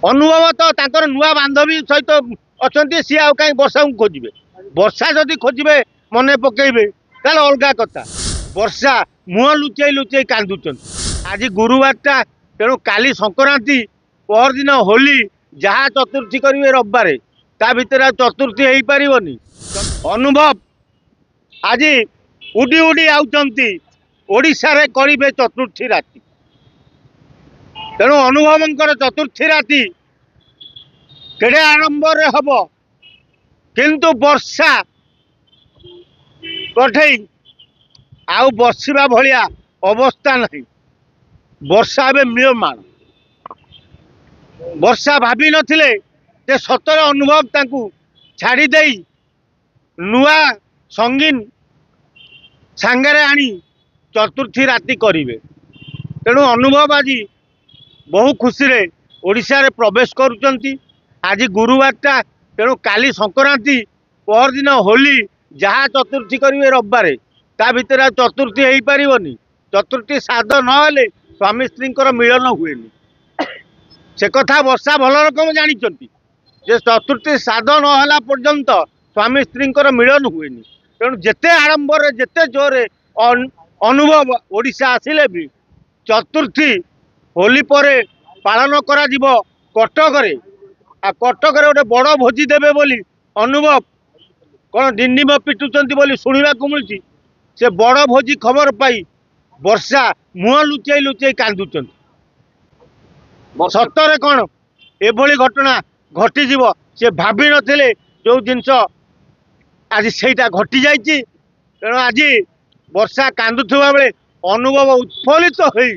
ଅନୁଭବ ତ ତାଙ୍କର ନୂଆ ବାନ୍ଧବୀ ସହିତ ଅଛନ୍ତି, ସିଏ ଆଉ କାହିଁ ବର୍ଷାକୁ ଖୋଜିବେ? ବର୍ଷା ଯଦି ଖୋଜିବେ ମନେ ପକେଇବେ ତାହେଲେ ଅଲଗା କଥା। ବର୍ଷା ମୁହଁ ଲୁଚେଇ ଲୁଚେଇ କାନ୍ଦୁଛନ୍ତି। ଆଜି ଗୁରୁବାରଟା, ତେଣୁ କାଲି ସଂକ୍ରାନ୍ତି, ପରଦିନ ହୋଲି, ଯାହା ଚତୁର୍ଥୀ କରିବେ ରବିବାରେ, ତା ଭିତରେ ଆଉ ଚତୁର୍ଥୀ ହେଇପାରିବନି। ଅନୁଭବ ଆଜି ଉଡ଼ି ଉଡ଼ି ଆଉଛନ୍ତି, ଓଡ଼ିଶାରେ କରିବେ ଚତୁର୍ଥୀ ରାତି। ତେଣୁ ଅନୁଭବଙ୍କର ଚତୁର୍ଥୀ ରାତି କେଡ଼େ ଆଡ଼ମ୍ବରରେ ହବ, କିନ୍ତୁ ବର୍ଷା କଠେଇ ଆଉ ବସିବା ଭଳିଆ ଅବସ୍ଥା ନାହିଁ। ବର୍ଷା ଏବେ ମ୍ରିୟମାଣ। ବର୍ଷା ଭାବି ନଥିଲେ ଯେ ସତରେ ଅନୁଭବ ତାଙ୍କୁ ଛାଡ଼ି ଦେଇ ନୂଆ ସଙ୍ଗୀନ ସାଙ୍ଗରେ ଆଣି ଚତୁର୍ଥୀ ରାତି କରିବେ। ତେଣୁ ଅନୁଭବ ଆଜି ବହୁ ଖୁସିରେ ଓଡ଼ିଶାରେ ପ୍ରବେଶ କରୁଛନ୍ତି। ଆଜି ଗୁରୁବାରଟା, ତେଣୁ କାଲି ସଂକ୍ରାନ୍ତି, ପରଦିନ ହୋଲି, ଯାହା ଚତୁର୍ଥୀ କରିବେ ରବିବାରେ, ତା ଭିତରେ ଆଉ ଚତୁର୍ଥୀ ହେଇପାରିବନି। ଚତୁର୍ଥୀ ଶ୍ରାଦ୍ଧ ନହେଲେ ସ୍ୱାମୀ ସ୍ତ୍ରୀଙ୍କର ମିଳନ ହୁଏନି। ସେ କଥା ବର୍ଷା ଭଲ ରକମ ଜାଣିଛନ୍ତି ଯେ ଚତୁର୍ଥୀ ଶ୍ରାଦ୍ଧ ନହେଲା ପର୍ଯ୍ୟନ୍ତ ସ୍ୱାମୀ ସ୍ତ୍ରୀଙ୍କର ମିଳନ ହୁଏନି। ତେଣୁ ଯେତେ ଆଡ଼ମ୍ବରରେ ଯେତେ ଜୋରରେ ଅନୁଭବ ଓଡ଼ିଶା ଆସିଲେ ବି ଚତୁର୍ଥୀ ହୋଲି ପରେ ପାଳନ କରାଯିବ କଟକରେ। ଆଉ କଟକରେ ଗୋଟେ ବଡ଼ ଭୋଜି ଦେବେ ବୋଲି ଅନୁଭବ କ'ଣ ଡିଣ୍ଡିମ ପିଟୁଛନ୍ତି ବୋଲି ଶୁଣିବାକୁ ମିଳୁଛି। ସେ ବଡ଼ ଭୋଜି ଖବର ପାଇ ବର୍ଷା ମୁହଁ ଲୁଚେଇ ଲୁଚେଇ କାନ୍ଦୁଛନ୍ତି। ସତରେ କ'ଣ ଏଭଳି ଘଟଣା ଘଟିଯିବ ସେ ଭାବି ନଥିଲେ। ଯେଉଁ ଜିନିଷ ଆଜି ସେଇଟା ଘଟି ଯାଇଛି। ତେଣୁ ଆଜି ବର୍ଷା କାନ୍ଦୁଥିବା ବେଳେ ଅନୁଭବ ଉତ୍ଫୁଲ୍ଲିତ ହୋଇ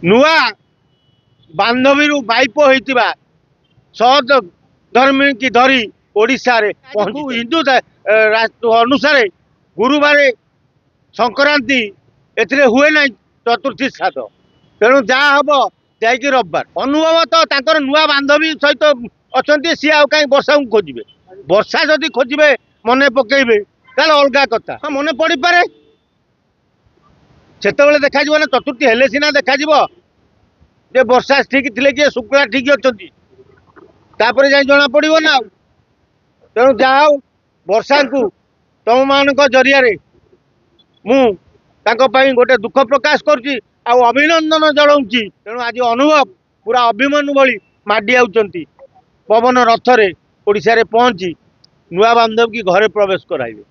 ନୂଆ ବାନ୍ଧବୀରୁ ବାଇପ ହୋଇଥିବା ସହଧର୍ମିଣୀ କି ଧରି ଓଡ଼ିଶାରେ ପହଞ୍ଚୁ। ହିନ୍ଦୁ ଅନୁସାରେ ଗୁରୁବାର ସଂକ୍ରାନ୍ତି ଏଥିରେ ହୁଏ ନାହିଁ ଚତୁର୍ଥୀ ଶ୍ରାଦ୍ଧ। ତେଣୁ ଯାହା ହବ ଯାଇକି ରବିବାର। ଅନୁଭବ ତ ତାଙ୍କର ନୂଆ ବାନ୍ଧବୀ ସହିତ ଅଛନ୍ତି, ସିଏ ଆଉ କାହିଁ ବର୍ଷାକୁ ଖୋଜିବେ? ବର୍ଷା ଯଦି ଖୋଜିବେ ମନେ ପକେଇବେ ତାହେଲେ ଅଲଗା କଥା। ହଁ, ମନେ ପଡ଼ିପାରେ, ସେତେବେଳେ ଦେଖାଯିବ ନା। ଚତୁର୍ଥୀ ହେଲେ ସିନା ଦେଖାଯିବ ଯେ ବର୍ଷା ଠିକ୍ ଥିଲେ କି ଶୁକ୍ଲା ଠିକ୍ ଅଛନ୍ତି, ତାପରେ ଯାଇ ଜଣା ପଡ଼ିବ ନା ଆଉ। ତେଣୁ ଯାହା ହଉ, ବର୍ଷାଙ୍କୁ ତମମାନଙ୍କ ଜରିଆରେ ମୁଁ ତାଙ୍କ ପାଇଁ ଗୋଟେ ଦୁଃଖ ପ୍ରକାଶ କରୁଛି ଆଉ ଅଭିନନ୍ଦନ ଜଣାଉଛି। ତେଣୁ ଆଜି ଅନୁଭବ ପୁରା ଅଭିମନ୍ୟୁ ଭଳି ମାଡ଼ି ଆଉଛନ୍ତି ପବନ ରଥରେ ଓଡ଼ିଶାରେ ପହଞ୍ଚି ନୂଆ ବାନ୍ଧବୀ ଘରେ ପ୍ରବେଶ କରାଇବେ।